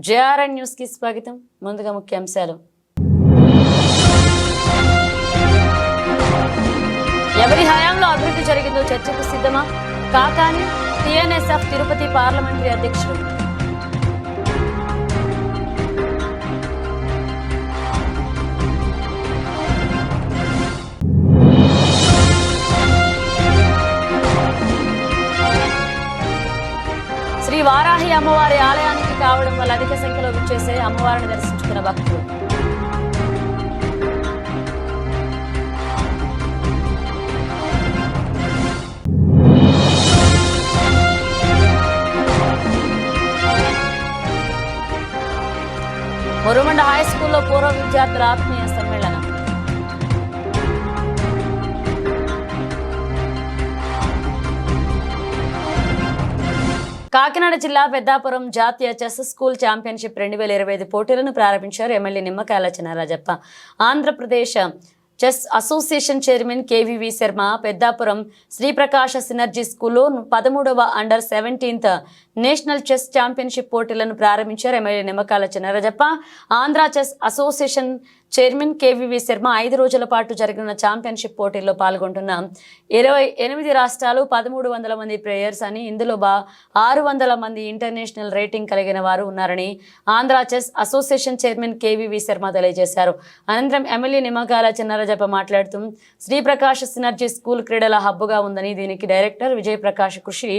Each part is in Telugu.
జేఆర్ఎన్ న్యూస్ కి స్వాగతం. ముందుగా ముఖ్యాంశాలు. ఎవరి హయాంలో అభివృద్ధి జరిగిందో చర్చకు సిద్ధమా? కాకాని టీఎన్ఎస్ఎఫ్ తిరుపతి పార్లమెంటరీ అధ్యక్షుడు. శ్రీ వారాహి అమ్మవారి ఆలయానికి కావడం వల్ల అధిక సంఖ్యలో విచ్చేసే అమ్మవారిని దర్శించుకున్న భక్తులు. మురుమండ హై స్కూల్లో పూర్వ విద్యార్థుల ఆత్మీయ సమ్మేళనం. కాకినాడ జిల్లా పెద్దాపురం జాతీయ చెస్ స్కూల్ ఛాంపియన్షిప్ 2025 పోటీలను ప్రారంభించారు MLA Nimmakayala Chinarajappa. Andhra Pradesh chess association chairman KVV Sharma Peddapuram Sriprakasha synergy స్కూల్లో 13వ under 17th national chess championship పోటీలను ప్రారంభించారు MLA Nimmakayala Chinarajappa. Andhra chess association chairman KVV Sharma 5 రోజుల పాటు జరిగిన ఛాంపియన్షిప్ పోటీల్లో పాల్గొంటున్న 28 రాష్ట్రాలు 1300 మంది ప్లేయర్స్ అని, ఇందులో 600 మంది ఇంటర్నేషనల్ రేటింగ్ కలిగిన వారు ఉన్నారని Andhra chess association chairman KVV Sharma తెలియజేశారు. అనంతరం ఎమ్మెల్యే నిమ్మకాయల చినరాజప్ప మాట్లాడుతూ శ్రీప్రకాశ్ సినర్జీ స్కూల్ క్రీడల హబ్బుగా ఉందని, దీనికి డైరెక్టర్ విజయప్రకాష్ కృషి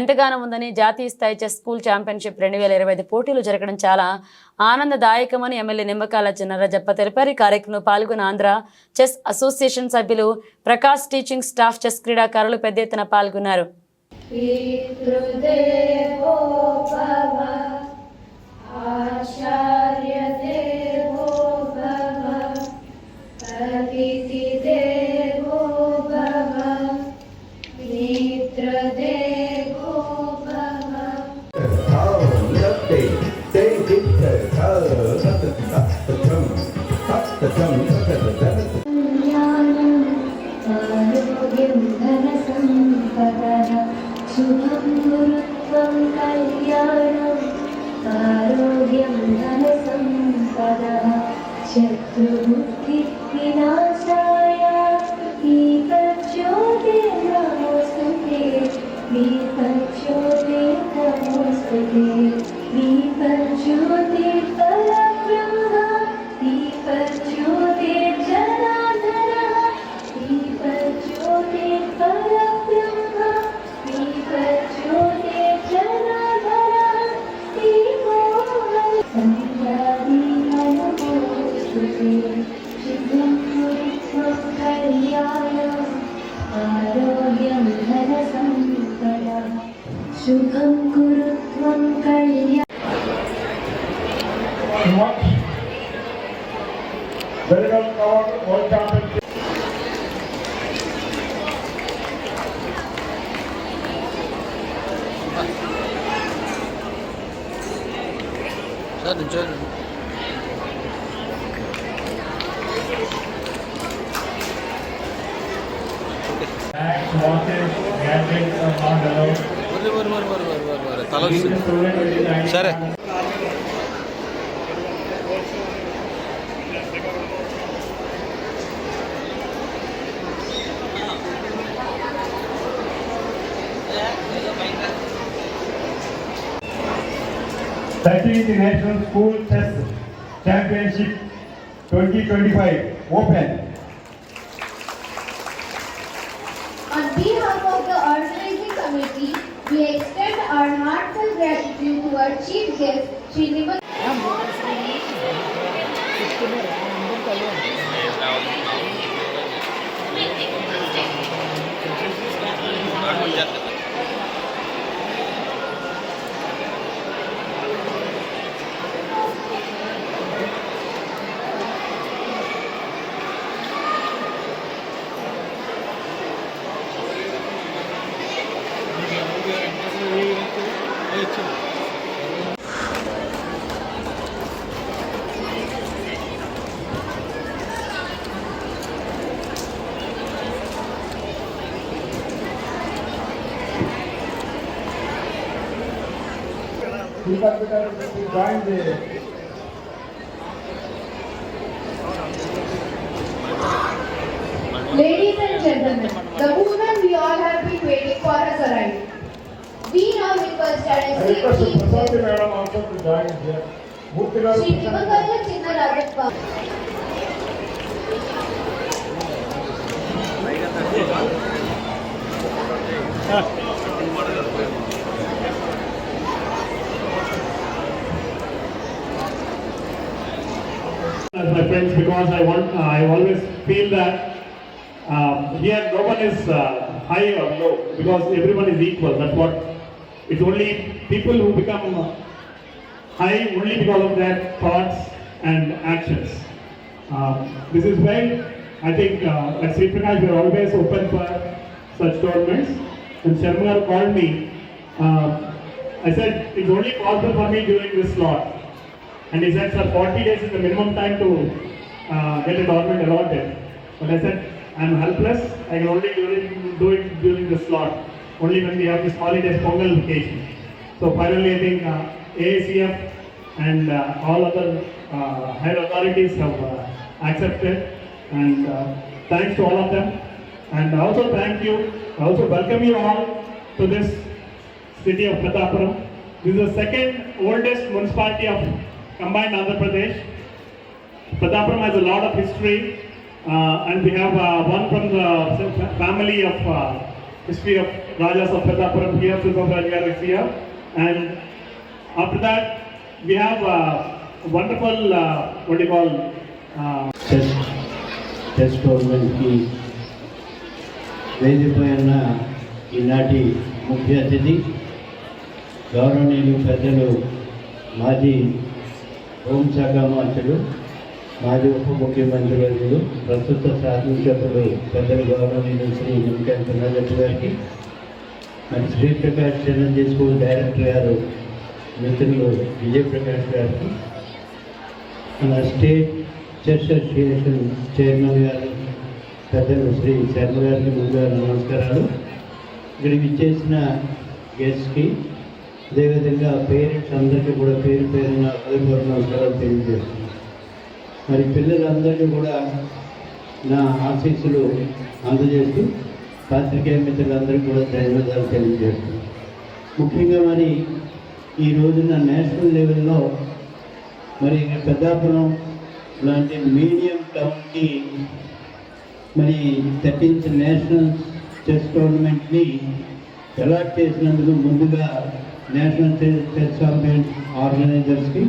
ఎంతగానో ఉందని, జాతీయ స్థాయి చెస్ స్కూల్ ఛాంపియన్షిప్ 2025 పోటీలు జరగడం చాలా ఆనందదాయకమని ఎమ్మెల్యే నిమ్మకాయల చినరాజప్ప తెలిపారు. ఈ కార్యక్రమంలో పాల్గొన్న ఆంధ్ర చెస్ అసోసియేషన్ సభ్యులు, ప్రకాష్ టీచింగ్ స్టాఫ్, చెస్ క్రీడాకారులు పెద్ద ఎత్తున పాల్గొన్నారు. శుభం గురుత్వం కళ్యాణం ఆరోగ్యం ధన సంపదః శత్రుబుద్ధి వినాశాయ దీపజ్యోతిర్నమోస్తుతే దీపజ్యోతిర్నమోస్తుతే దీపజ్యోతిర్పరబ్రహ్మ దీపజ్యోతిర్జనార్దనః దీపజ్యోతిర్పరబ్రహ్మ ఆరోగ్యం ధన సంపదః శుభం కురుత్వం కళ్యాణం. సరే National School Chess Championship 2025 Open. On behalf of the organizing committee, we extend our heartfelt gratitude to our chief guest, Shri Nimal. join the Ladies and gentlemen, the movement we all have been waiting for has arrived. We now request our I request esteemed chief Prasanthi guest, madam also to join here. Murthy garu, Shri Nimmakalla Chinna Rajappa. As my friends, because I always feel that here no one is high or low, because everyone is equal. That's what, it's only people who become high only because of their thoughts and actions. This is why I think at Sri Prakash we are always open for such tournaments. When Sharma called me, I said it's only possible for me during this slot. And he said, sir, 40 days is the minimum time to get a tournament allotted. But I said, I'm helpless. I can only do it during the slot, only when we have this holidays, Pongal vacation. So finally, I think AACF and all other higher authorities have accepted. And thanks to all of them. And also thank you. I also welcome you all to this city of Prathapuram. This is the second oldest municipality of combined Andhra Pradesh. Prathapuram has a lot of history, and we have one from the family of history of Rajas of Prathapuram here, Sultan is here. And after that, we have wonderful, what do you call? Chess టోర్నమెంట్కి వేదికపైన ఈనాటి ముఖ్య అతిథి గౌరవనీయులు పెద్దలు మాజీ హోంశాఖ మంత్రులు మాజీ ఉప ముఖ్యమంత్రి వర్యులు ప్రస్తుత శాసనసభ్యులు పెద్దలు గౌరవనీయులు శ్రీ నిమ్మకాయల చిన్నారెడ్డి గారికి మరి శ్రీ ప్రకాష్ చిరంజీవి స్కూల్ డైరెక్టర్ గారు మిత్రులు విజయప్రకాష్ గారికి మన స్టేట్ చెస్ అసోసియేషన్ చైర్మన్ గారు పెద్దలు శ్రీ శర్మ గారికి ముందుగా నమస్కారాలు. ఇక్కడికి ఇచ్చేసిన గెస్ట్కి అదేవిధంగా పేరెంట్స్ అందరికీ కూడా పేరు పేరున హృదయపూర్వక నమస్కారాలు తెలియజేస్తున్నాను. మరి పిల్లలందరికీ కూడా నా ఆశీస్సులు అందజేస్తూ పాత్రికేయ మిత్రులందరికీ కూడా ధన్యవాదాలు తెలియజేస్తున్నాను. ముఖ్యంగా మరి ఈ రోజున నేషనల్ లెవెల్లో మరి పెద్దాపురం లాంటి మీడియం టౌన్కి మరి 13th నేషనల్ చెస్ టోర్నమెంట్ని అలాట్ చేసినందుకు ముందుగా నేషనల్ చెస్ ఛాంపియన్ ఆర్గనైజర్స్కి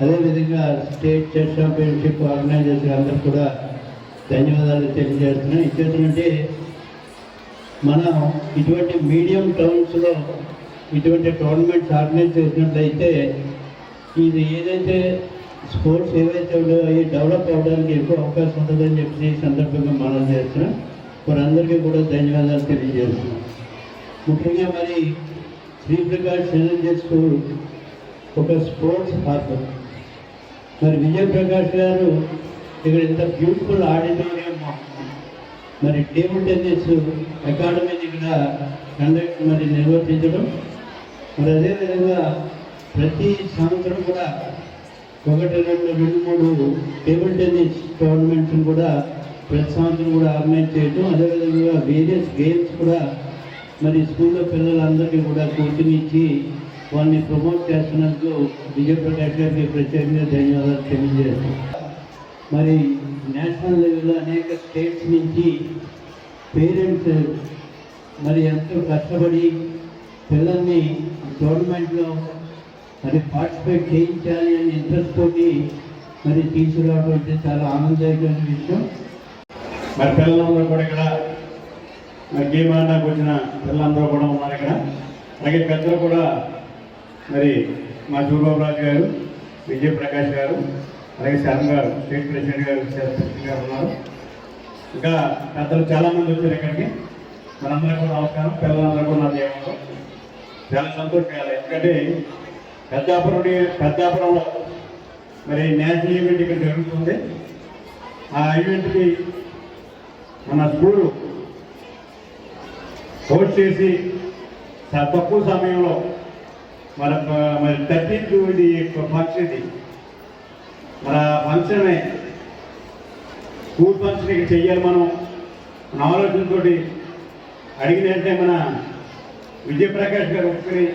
అదేవిధంగా స్టేట్ చెస్ ఛాంపియన్షిప్ ఆర్గనైజర్స్కి అందరూ కూడా ధన్యవాదాలు తెలియజేస్తున్నాం. ఇచ్చేటంటే మనం ఇటువంటి మీడియం టౌన్స్లో ఇటువంటి టోర్నమెంట్స్ ఆర్గనైజ్ చేసినట్లయితే ఇది ఏదైతే స్పోర్ట్స్ ఏవైతే అవి డెవలప్ అవ్వడానికి ఎక్కువ అవకాశం ఉంటుందని చెప్పి ఈ సందర్భంగా మనం చేస్తున్నాం. వారందరికీ కూడా ధన్యవాదాలు తెలియజేస్తున్నాం. ముఖ్యంగా మరి శ్రీ ప్రకాష్ చిరంజీవి స్కూల్ ఒక స్పోర్ట్స్ హబ్. మరి విజయప్రకాష్ గారు ఇక్కడ ఇంత బ్యూటిఫుల్ ఆడిటోరియం మరి టేబుల్ టెన్నిస్ అకాడమీని ఇక్కడ మరి నిర్వర్తించడం, మరి అదేవిధంగా ప్రతి సంవత్సరం కూడా 1, 2, 3 టేబుల్ టెన్నిస్ టోర్నమెంట్స్ కూడా ప్రతి సంవత్సరం కూడా ఆర్గనైజ్ చేయడం, అదేవిధంగా వేరియస్ గేమ్స్ కూడా మరి స్కూల్లో పిల్లలందరికీ కూడా కోచింగ్ ఇచ్చి వాళ్ళని ప్రమోట్ చేస్తున్నందుకు విజయప్రకాష్ గారికి ప్రత్యేకంగా ధన్యవాదాలు తెలియజేస్తాం. మరి నేషనల్ లెవెల్లో అనేక స్టేట్స్ నుంచి పేరెంట్స్ మరి ఎంతో కష్టపడి పిల్లల్ని టోర్నమెంట్లో మరి పార్టిసిపేట్ చేయించాలి అని ఇంట్రెస్ట్ తోటి మరి తీసుకురావడం అంటే చాలా ఆనందదాయకమైన విషయం. మరి పిల్లలందరూ కూడా ఇక్కడ మరి గేమ్ ఆడడానికి వచ్చిన పిల్లలందరూ కూడా ఉన్నారు ఇక్కడ. అలాగే పెద్దలు కూడా మరి మా సూర్యబాబు గారు, విజయప్రకాష్ గారు, అలాగే శరణ్ గారు, స్టేట్ ప్రెసిడెంట్ గారు, ప్రెసిడెంట్ గారు ఉన్నారు. ఇంకా పెద్దలు చాలామంది వచ్చారు ఇక్కడికి. మనందరూ కూడా నమస్కారం. పిల్లలందరూ కూడా నా దేవంలో చాలా సంతోషం. ఎందుకంటే పెద్దాపురంలో మరి నేషనల్ ఈవెంట్ ఇక్కడ జరుగుతుంది. ఆ ఈవెంట్కి మన స్కూలు హోస్ట్ చేసి తక్కువ సమయంలో మరి 13th ఇది ఫంక్షన్, ఇది మన ఫంక్షన్ స్కూల్ ఫంక్షన్ ఇక్కడ చెయ్యాలి మనం మన ఆలోచనతో అడిగిన వెంటనే మన విజయప్రకాష్ గారు ఒప్పుకొని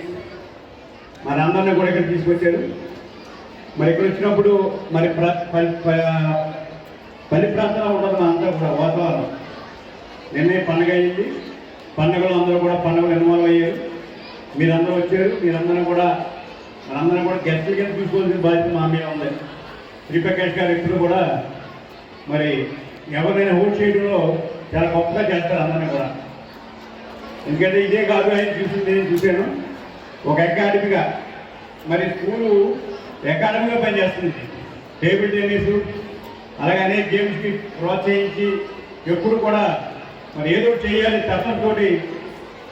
మన అందరినీ కూడా ఇక్కడ తీసుకొచ్చారు. మరి ఇక్కడ వచ్చినప్పుడు మరి పల్లి ప్రాంతంలో ఉండదు మన అంతా కూడా వాతావరణం. నిన్నే పండుగ అయింది, పండుగలో అందరూ కూడా పండుగలు ఇన్వాల్వ్ అయ్యారు. మీరందరూ వచ్చారు, మనందరం కూడా గెస్టులు కింద చూసుకోవాల్సిన బాధ్యత మా మీద ఉంది. శ్రీప్రకాష్ గారు ఎప్పుడు కూడా మరి ఎవరైనా హోస్ట్ చేయడంలో చాలా గొప్పగా చేస్తారు అందరినీ కూడా. ఎందుకంటే ఇదే కాదు ఆయన చూసింది, నేను చూశాను ఒక అకాడమీగా. మరి స్కూలు అకాడమీగా పనిచేస్తుంది. టేబుల్ టెన్నిస్ అలాగే అనేక గేమ్స్కి ప్రోత్సహించి ఎప్పుడు కూడా మరి ఏదో చేయాలి తప్పనితోటి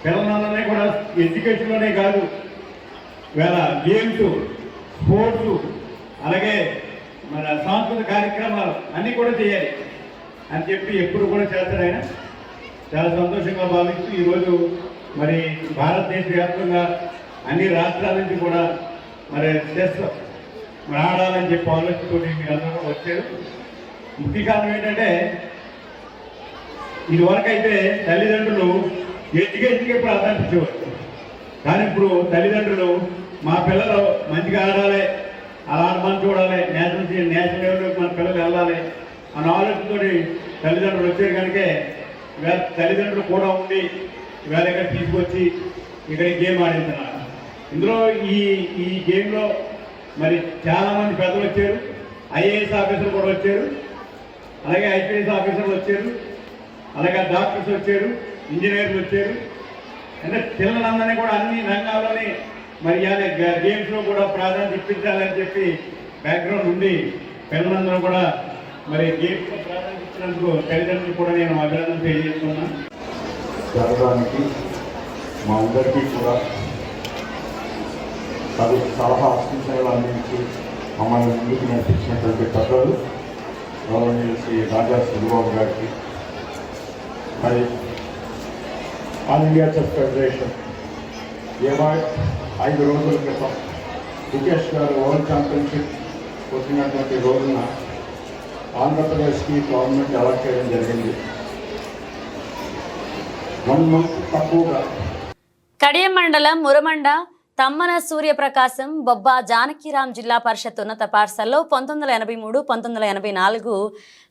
పిల్లలందరినీ కూడా ఎడ్యుకేషన్లోనే కాదు, ఇవాళ గేమ్స్, స్పోర్ట్స్, అలాగే మన సాంస్కృతిక కార్యక్రమాలు అన్నీ కూడా చేయాలి అని చెప్పి ఎప్పుడు కూడా చేస్తారు ఆయన. చాలా సంతోషంగా భావిస్తూ ఈరోజు మరి భారతదేశ వ్యాప్తంగా అన్ని రాష్ట్రాల నుంచి కూడా మరి చెస్ మరి ఆడాలని చెప్పి ఆలోచనతో మీరందరూ కూడా వచ్చారు. ముఖ్య కారణం ఏంటంటే ఇదివరకు అయితే తల్లిదండ్రులు ఎడ్యుకేషన్కి ప్రాధాన్యత ఇచ్చేవారు. కానీ ఇప్పుడు తల్లిదండ్రులు మా పిల్లలు మంచిగా ఆడాలి, అలా ఆడమని చూడాలి, నేషనల్ లెవెల్లోకి మన పిల్లలు వెళ్ళాలి అన్న ఆలోచనతో తల్లిదండ్రులు వచ్చారు. కనుక ఇవాళ తల్లిదండ్రులు కూడా ఉండి ఇవాళ ఇక్కడ తీసుకొచ్చి ఇక్కడ గేమ్ ఆడింటున్నారు. ఇందులో ఈ గేమ్లో మరి చాలామంది పెద్దలు వచ్చారు, ఐఏఎస్ ఆఫీసర్లు కూడా వచ్చారు, అలాగే ఐపీఎస్ ఆఫీసర్లు వచ్చారు, అలాగే డాక్టర్స్ వచ్చారు, ఇంజనీర్లు వచ్చారు. అంటే పిల్లలందరినీ కూడా అన్ని రంగాల్లోని మరి గేమ్స్లో కూడా ప్రాధాన్యత ఇప్పించాలని చెప్పి బ్యాక్గ్రౌండ్ ఉండి పిల్లలందరూ కూడా మరి గేమ్స్లో ప్రాధాన్యత ఇచ్చినందుకు తల్లిదండ్రులు కూడా నేను అభినందన తెలియజేస్తున్నాను. జరగడానికి మా అందరికీ కూడా అది సలహా సూచనలు అందించి మమ్మల్ని ముందుకు నడిపించినటువంటి పెద్దలు గౌరవనీయులు శ్రీ రాజా చంద్రబాబు గారికి, మరి ఆల్ ఇండియా చెస్ ఫెడరేషన్ 5 రోజుల క్రితం ముఖేష్ గారు వరల్డ్ ఛాంపియన్షిప్ వచ్చినటువంటి రోజున ఆంధ్రప్రదేశ్కి గవర్నమెంట్ అలాట్ చేయడం జరిగింది. 1 month తక్కువగా కడియం మండలం మురమండ తమ్మన సూర్యప్రకాశం బొబ్బా జానకిరాం జిల్లా పరిషత్ ఉన్నత పాఠశాలలో 1983, 1984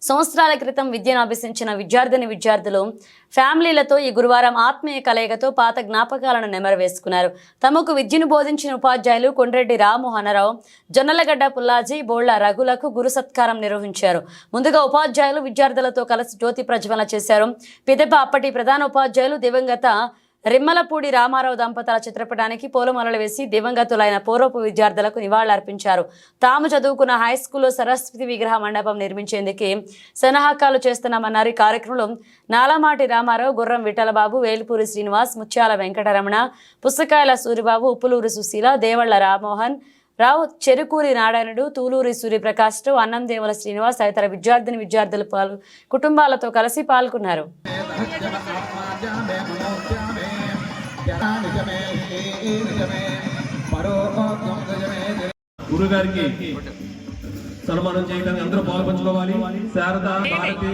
సంవత్సరాల క్రితం విద్యను అభ్యసించిన విద్యార్థులు ఫ్యామిలీలతో ఈ గురువారం ఆత్మీయ కలయికతో పాత జ్ఞాపకాలను నెమరవేసుకున్నారు. తమకు విద్యను బోధించిన ఉపాధ్యాయులు కొండ్రెడ్డి రామ్మోహనరావు, జొన్నలగడ్డ పుల్లాజీ, బోళ్ల రఘులకు గురు సత్కారం నిర్వహించారు. ముందుగా ఉపాధ్యాయులు విద్యార్థులతో కలిసి జ్యోతి ప్రజ్వలన చేశారు. పిదప అప్పటి ప్రధాన ఉపాధ్యాయులు దివంగత రిమ్మలపూడి రామారావు దంపతుల చిత్రపటానికి పూలమాలలు వేసి దివంగతులైన పూర్వపు విద్యార్థులకు నివాళులర్పించారు. తాము చదువుకున్న హైస్కూల్లో సరస్వతి విగ్రహ మండపం నిర్మించేందుకు సన్నాహకాలు చేస్తున్నామన్నారు. ఈ కార్యక్రమంలో నాలమాటి రామారావు, గుర్రం విఠలబాబు, వేలుపూరి శ్రీనివాస్, ముత్యాల వెంకటరమణ, పుస్తకాయల సూరిబాబు, ఉప్పులూరి సుశీల, దేవళ్ల రామ్మోహన్ రావు, చెరుకూరి నారాయణుడు, తూలూరి సూర్యప్రకాష్ రావు, అన్నందేవుల శ్రీనివాస్ తదితర విద్యార్థులు కుటుంబాలతో కలిసి పాల్గొన్నారు. గురుగారికి సన్మానం చేయడానికి అందరూ పాల్పంచుకోవాలి. శారద, భారతి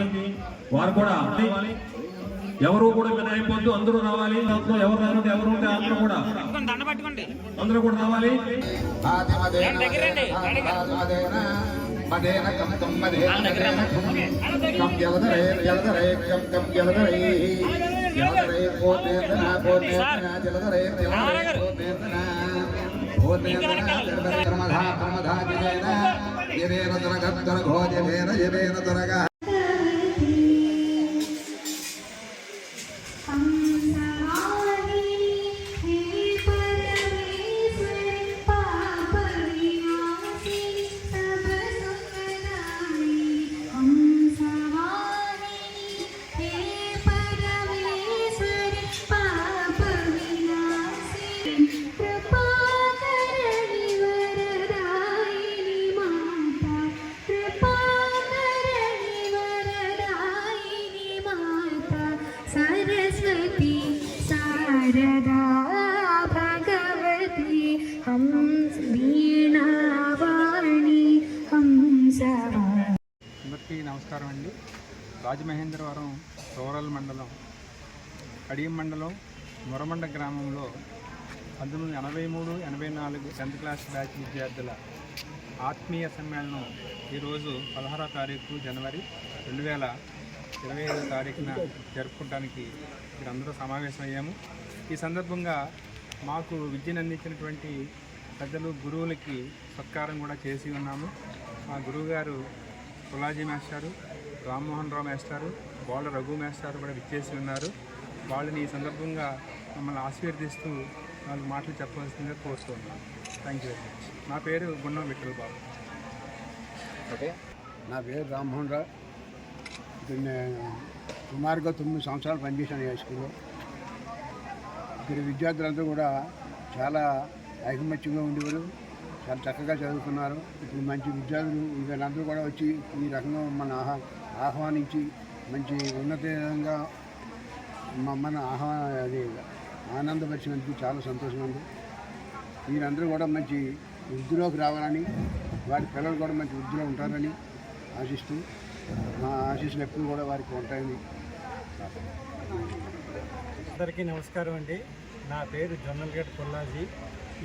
వారు కూడా ఎవరు కూడా వినైపోద్దు, అందరూ రావాలి. ఎవరు రావాలి, ఎవరు ఉంటే అందరూ కూడా రావాలి. सरस्वती शारदा भगवती हम చేసావా. అందరికీ నమస్కారం అండి. రాజమహేంద్రవరం రూరల్ మండలం కడియం మండలం మురమండ గ్రామంలో 1983-84 10th క్లాస్ బ్యాచ్ విద్యార్థుల ఆత్మీయ సమ్మేళనం ఈరోజు 16వ తారీఖు జనవరి 2025 తారీఖున జరుపుకోవడానికి మీరందరూ సమావేశమయ్యాము. ఈ సందర్భంగా మాకు విద్యను అందించినటువంటి పెద్దలు గురువులకి సత్కారం కూడా చేసి ఉన్నాము. మా గురువుగారు పుల్లాజీ మాస్టారు, రామ్మోహన్ రావు మాస్టారు, బోళ్ళ రఘు మాస్టారు కూడా విచ్చేసి ఉన్నారు. వాళ్ళని ఈ సందర్భంగా మమ్మల్ని ఆశీర్వదిస్తూ 4 మాటలు చెప్పవలసిందిగా కోరుతున్నాను. Thank you very much. నా పేరు గున్నం విఠల్ బాబు. నా పేరు రామ్మోహన్ రావు. సుమారుగా 9 సంవత్సరాలు పనిచేశాను హై స్కూల్లో. ఇక్కడ విద్యార్థులంతా కూడా చాలా ఐకమత్యంగా ఉండేవారు, చాలా చక్కగా చదువుకున్నారు. ఇప్పుడు మంచి విద్యార్థులు వీళ్ళందరూ కూడా వచ్చి ఈ రకంగా మన ఆహ్వానించి మంచి ఉన్నతంగా మమ్మల్ని అది ఆనందపరిచినందుకు చాలా సంతోషంగా ఉంది. వీరందరూ కూడా మంచి వృద్ధిలోకి రావాలని, వారి పిల్లలు కూడా మంచి వృద్ధిలో ఉంటారని ఆశిస్తూ మా ఆశీస్సులు ఎప్పుడు కూడా వారికి ఉంటాయని. అందరికీ నమస్కారం అండి. నా పేరు జొన్నలగడ్డ పుల్లాజీ.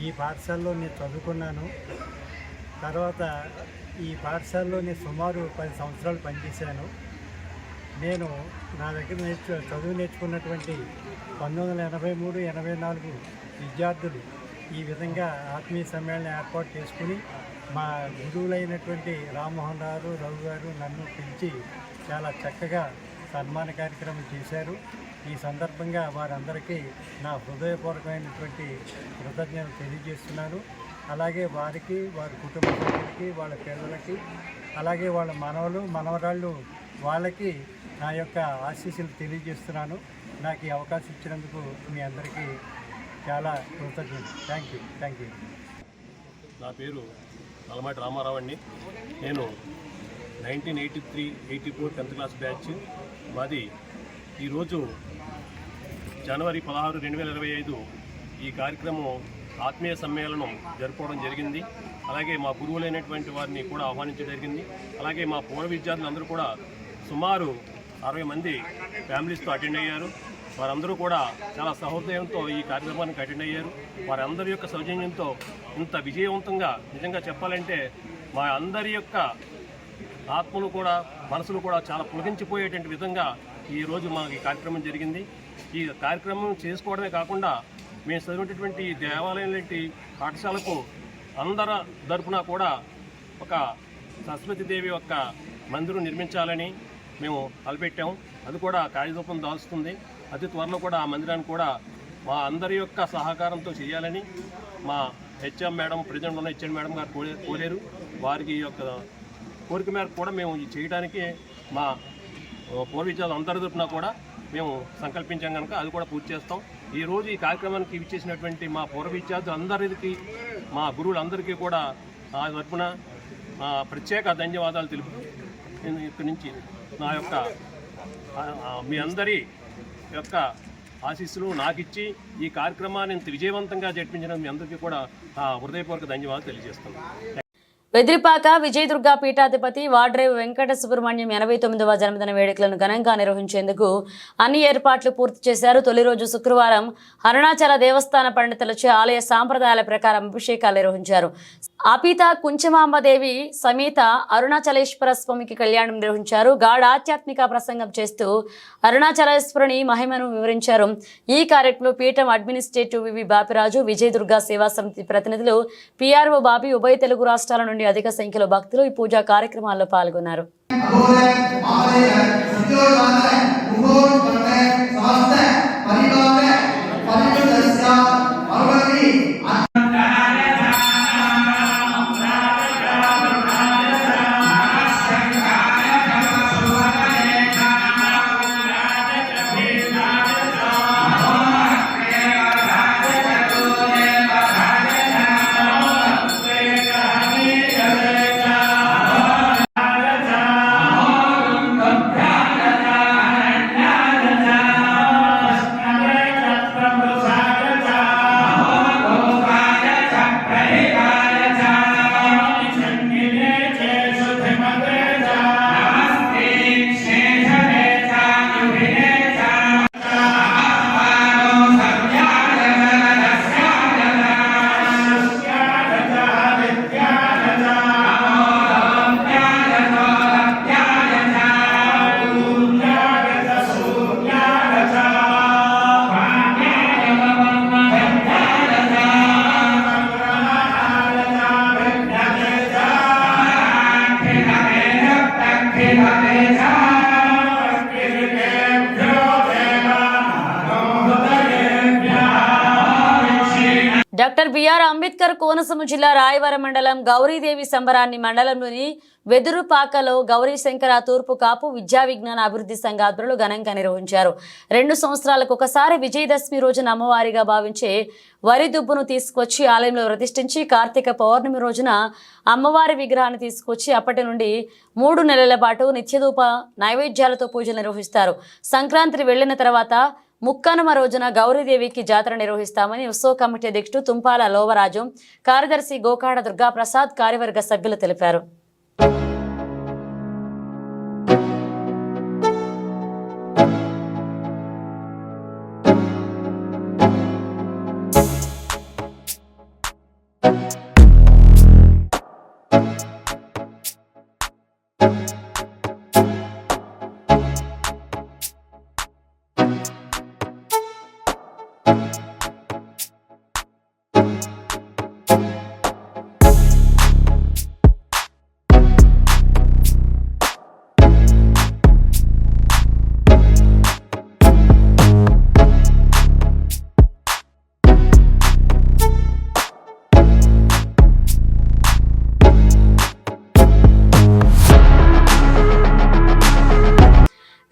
ఈ పాఠశాలలో నేను చదువుకున్నాను. తర్వాత ఈ పాఠశాలలో నేను సుమారు 10 సంవత్సరాలు పనిచేశాను. నేను నా దగ్గర చదువు నేర్చుకున్నటువంటి 1983-84 విద్యార్థులు ఈ విధంగా ఆత్మీయ సమ్మేళనం ఏర్పాటు చేసుకుని మా గురువులైనటువంటి రామ్మోహన్ రావు రఘు గారు నన్ను పిలిచి చాలా చక్కగా సన్మాన కార్యక్రమం చేశారు. ఈ సందర్భంగా వారందరికీ నా హృదయపూర్వకమైనటువంటి కృతజ్ఞతలు తెలియజేస్తున్నాను. అలాగే వారికి, వారి కుటుంబ సభ్యులకి, వాళ్ళ పిల్లలకి, అలాగే వాళ్ళ మనవలు మనవరాళ్ళు వాళ్ళకి నా యొక్క ఆశీస్సులు తెలియజేస్తున్నాను. నాకు ఈ అవకాశం ఇచ్చినందుకు మీ అందరికీ చాలా కృతజ్ఞతలు. Thank you. నా పేరు నల్లమాటి రామారావు అండి. నేను 1983-84 10th క్లాస్ బ్యాచ్ మాది. ఈరోజు జనవరి 16, 2025 ఈ కార్యక్రమం ఆత్మీయ సమ్మేళనం జరుపుకోవడం జరిగింది. అలాగే మా గురువులైనటువంటి వారిని కూడా ఆహ్వానించడం జరిగింది. అలాగే మా పూర్వ విద్యార్థులందరూ కూడా సుమారు 60 మంది ఫ్యామిలీస్తో అటెండ్ అయ్యారు. వారందరూ కూడా చాలా సహృదయంతో ఈ కార్యక్రమానికి అటెండ్ అయ్యారు. వారందరి యొక్క సౌజన్యంతో ఇంత విజయవంతంగా, నిజంగా చెప్పాలంటే మా అందరి యొక్క ఆత్మలు కూడా మనసులు కూడా చాలా పులకించిపోయేటువంటి విధంగా ఈరోజు మాకు ఈ కార్యక్రమం జరిగింది. ఈ కార్యక్రమం చేసుకోవడమే కాకుండా మేము చదివినటువంటి దేవాలయం లాంటి పాఠశాలకు అందరి తరపున కూడా ఒక సరస్వతీదేవి యొక్క మందిరం నిర్మించాలని మేము తలపెట్టాము. అది కూడా కార్యరూపం దాల్చుతుంది. అతి త్వరలో కూడా ఆ మందిరాన్ని కూడా మా అందరి యొక్క సహకారంతో చేయాలని మా హెచ్ఎం మేడం, ప్రెసిడెంట్ ఉన్న హెచ్ఎం మేడం గారు కోరారు. వారికి యొక్క కోరిక మేరకు కూడా మేము చేయడానికి మా పూర్వ విద్యార్థులు అందరి తరపున కూడా మేము సంకల్పించాం కనుక అది కూడా పూర్తి చేస్తాం. ఈరోజు ఈ కార్యక్రమానికి ఇచ్చేసినటువంటి మా పూర్వ విద్యార్థులందరికీ, మా గురువులందరికీ కూడా ఆ తరపున ప్రత్యేక ధన్యవాదాలు తెలుపుతూ ఇక్కడి నుంచి నా యొక్క మీ అందరి యొక్క ఆశీస్సులు నాకు ఇచ్చి ఈ కార్యక్రమాన్ని ఇంత విజయవంతంగా జరిపించిన మీ అందరికీ కూడా హృదయపూర్వక ధన్యవాదాలు తెలియజేస్తున్నాను. వెదిరిపాక విజయదుర్గ పీఠాధిపతి వాడ్రేవు వెంకట సుబ్రహ్మణ్యం 89వ జన్మదిన వేడుకలను ఘనంగా నిర్వహించేందుకు అన్ని ఏర్పాట్లు పూర్తి చేశారు. తొలి రోజు శుక్రవారం అరుణాచల దేవస్థాన పండితులచే ఆలయ సాంప్రదాయాల ప్రకారం అభిషేకాలు నిర్వహించారు. ఆపీత కుంచమాంబదేవి సమేత అరుణాచలేశ్వర స్వామికి కళ్యాణం నిర్వహించారు. గాఢ ఆధ్యాత్మిక ప్రసంగం చేస్తూ అరుణాచలేశ్వరుని మహిమను వివరించారు. ఈ కార్యక్రమంలో పీఠం అడ్మినిస్ట్రేటివ్ వివి బాపిరాజు, విజయదుర్గ సేవా సమితి ప్రతినిధులు, పిఆర్ఓ బాబి, ఉభయ తెలుగు రాష్ట్రాల నుండి అధిక సంఖ్యలో భక్తులు ఈ పూజా కార్యక్రమాల్లో పాల్గొన్నారు. డాక్టర్ బిఆర్ అంబేద్కర్ కోనసీమ జిల్లా రాయవరం మండలం గౌరీదేవి సంబరాన్ని మండలంలోని వెదురుపాకలో గౌరీశంకర తూర్పు కాపు విద్యా విజ్ఞాన అభివృద్ధి సంఘ ఆధ్వర్యంలో ఘనంగా నిర్వహించారు. 2 సంవత్సరాలకు ఒకసారి విజయదశమి రోజున అమ్మవారిగా భావించే వరి దుబ్బును తీసుకొచ్చి ఆలయంలో ప్రతిష్ఠించి కార్తీక పౌర్ణమి రోజున అమ్మవారి విగ్రహాన్ని తీసుకొచ్చి అప్పటి నుండి 3 నెలల పాటు నిత్యధూప నైవేద్యాలతో పూజలు నిర్వహిస్తారు. సంక్రాంతి వెళ్లిన తర్వాత ముక్కనుమ రోజున గౌరీదేవికి జాతర నిర్వహిస్తామని ఉత్సవ కమిటీ అధ్యక్షుడు తుంపాల లోవరాజు, కార్యదర్శి గోకాడ దుర్గాప్రసాద్, కార్యవర్గ సభ్యులు తెలిపారు.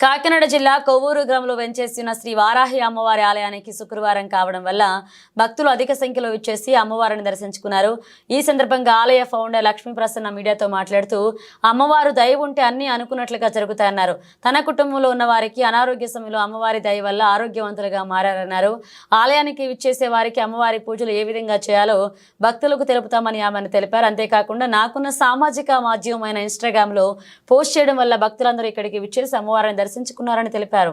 కాకినాడ జిల్లా కొవ్వూరు గ్రామంలో వెంచేసిన శ్రీ వారాహి అమ్మవారి ఆలయానికి శుక్రవారం కావడం వల్ల భక్తులు అధిక సంఖ్యలో విచ్చేసి అమ్మవారిని దర్శించుకున్నారు. ఈ సందర్భంగా ఆలయ ఫౌండర్ లక్ష్మీ ప్రసన్న మీడియాతో మాట్లాడుతూ అమ్మవారు దయ ఉంటే అన్ని అనుకున్నట్లుగా జరుగుతాయన్నారు. తన కుటుంబంలో ఉన్న వారికి అనారోగ్య సమయంలో అమ్మవారి దయ వల్ల ఆరోగ్యవంతులుగా మారారన్నారు. ఆలయానికి విచ్చేసే వారికి అమ్మవారి పూజలు ఏ విధంగా చేయాలో భక్తులకు తెలుపుతామని ఆమెను తెలిపారు. అంతేకాకుండా నాకున్న సామాజిక మాధ్యమమైన ఇన్స్టాగ్రామ్లో పోస్ట్ చేయడం వల్ల భక్తులందరూ ఇక్కడికి విచ్చేసి అమ్మవారిని దర్శించుకున్నారని తెలిపారు.